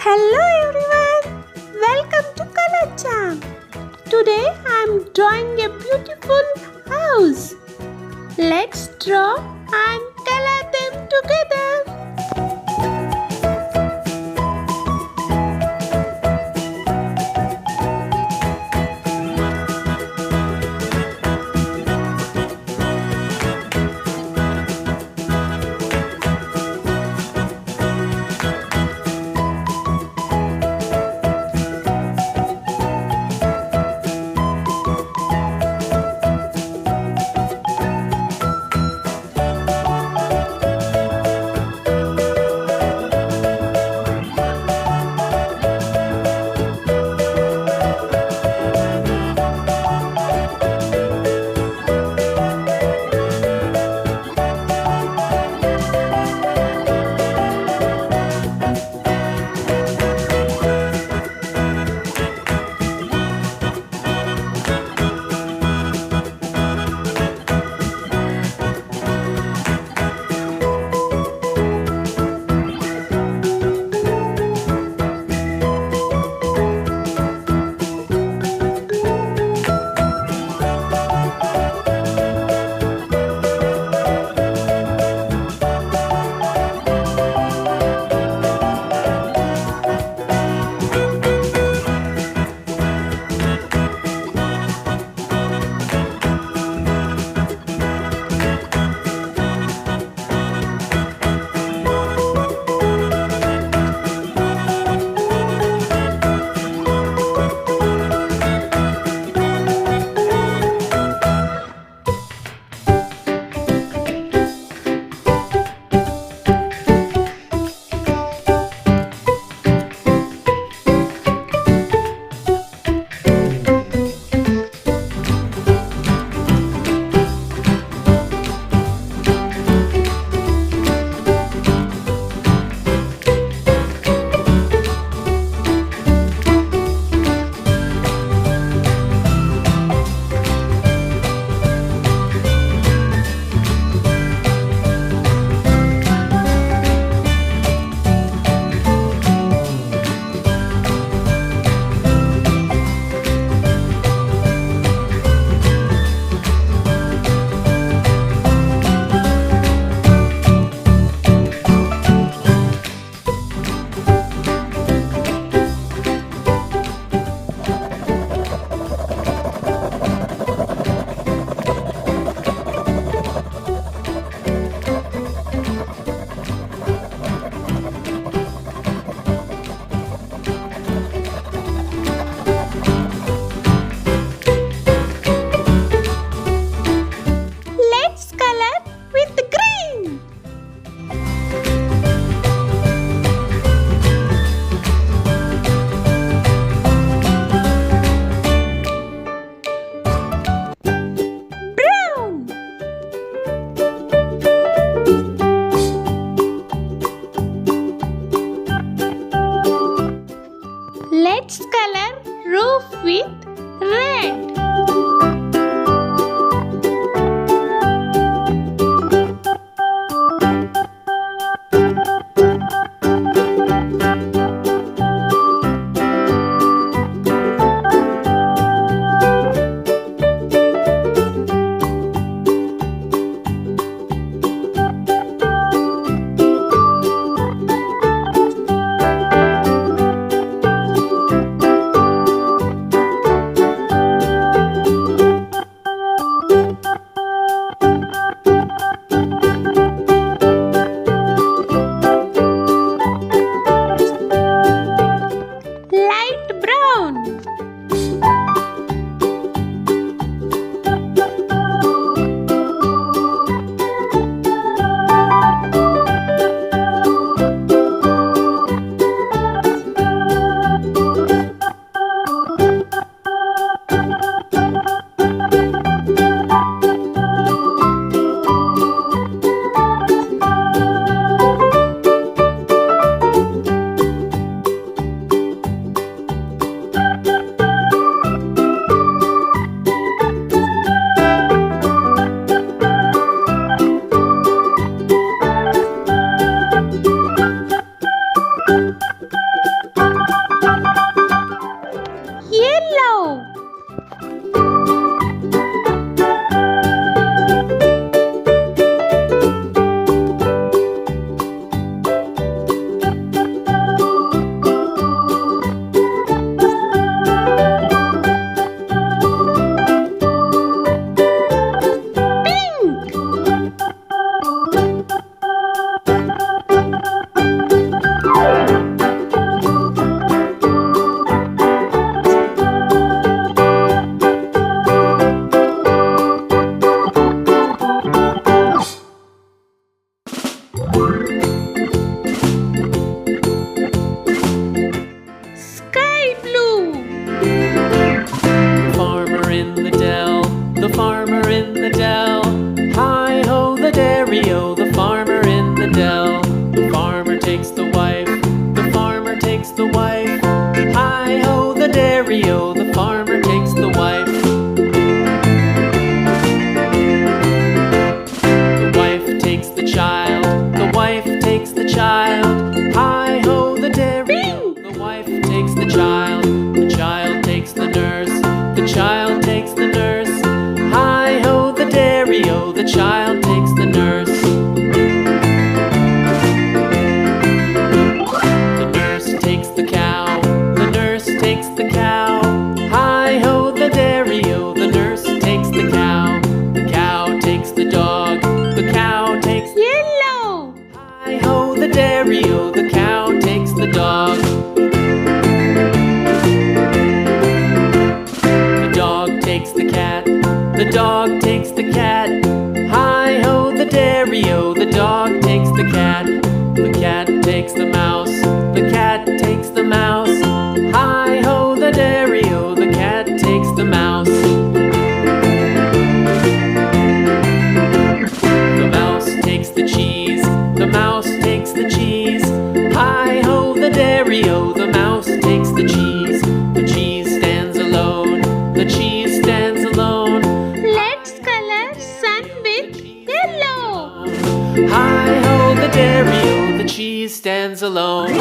Hello everyone, welcome to Color Charm. Today I am drawing a beautiful house. Let's draw and color them together. takes the wife. Hi-ho, the dairy-o, the farmer takes the wife. The wife takes the child, the wife takes the child. Hi-ho, the dairy-o, the wife takes the child takes the nurse, the child takes the nurse. Hi-ho, the dairy-o, the child takes the nurse. The nurse takes the cow, the nurse takes the cow. Hi-ho, the dairy-o, the nurse takes the cow. The cow takes the dog, the cow takes Yellow. Hi-ho, the dairy-o, the cow takes the dog. The dog takes the cat, the dog takes the cat. Hi-ho, the dairy-o, the dog takes the cat. The cat takes the mouse, the cat takes the mouse. Hi-ho, the dairy-o, the cat takes the mouse. The mouse takes the cheese, the mouse takes the cheese. Hi-ho, the dairy-o, the mouse takes the cheese. The cheese stands alone, the cheese stands alone. Let's color sun with yellow. Hi-ho, the dairy-o, the cheese stands alone.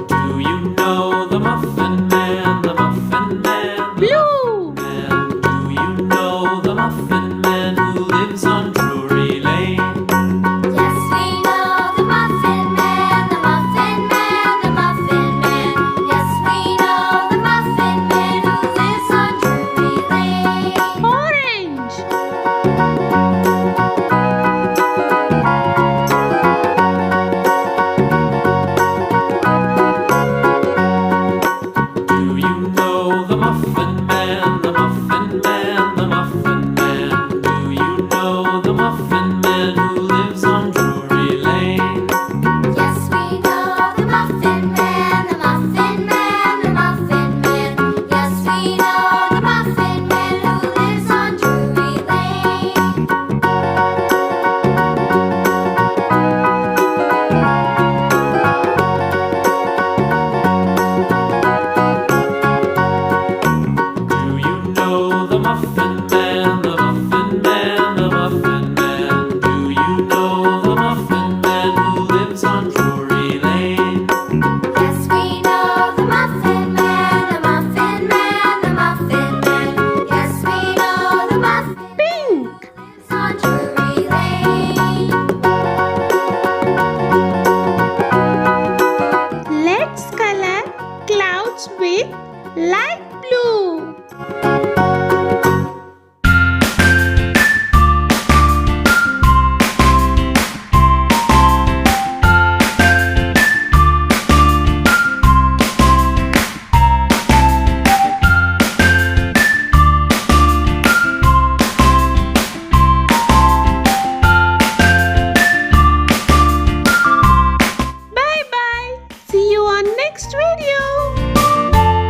Do you know the Muffin Man, the Muffin Man? Blue. Do you know the Muffin Man who lives on Drury Lane? Yes, we know the Muffin Man, the Muffin Man, the Muffin Man. Yes, we know the Muffin Man who lives on Drury Lane. Orange. Do you know the Muffin Man, the Muffin Man, the Muffin Man? Do you know the Muffin Man who lives on Drury Lane? Yes, we know the Muffin Man, the Muffin Man, the Muffin Man. Yes, we know the Muffin Man who lives on Drury Lane. Do you know the Muffin Man, the Muffin Man, the Muffin Man? Do you know the Muffin Man who lives on Drury Lane? Yes, we know the Muffin Man, the Muffin Man, the Muffin Man. Yes, we know the Muffin Pink. lives on Drury Lane. Let's color clouds with light.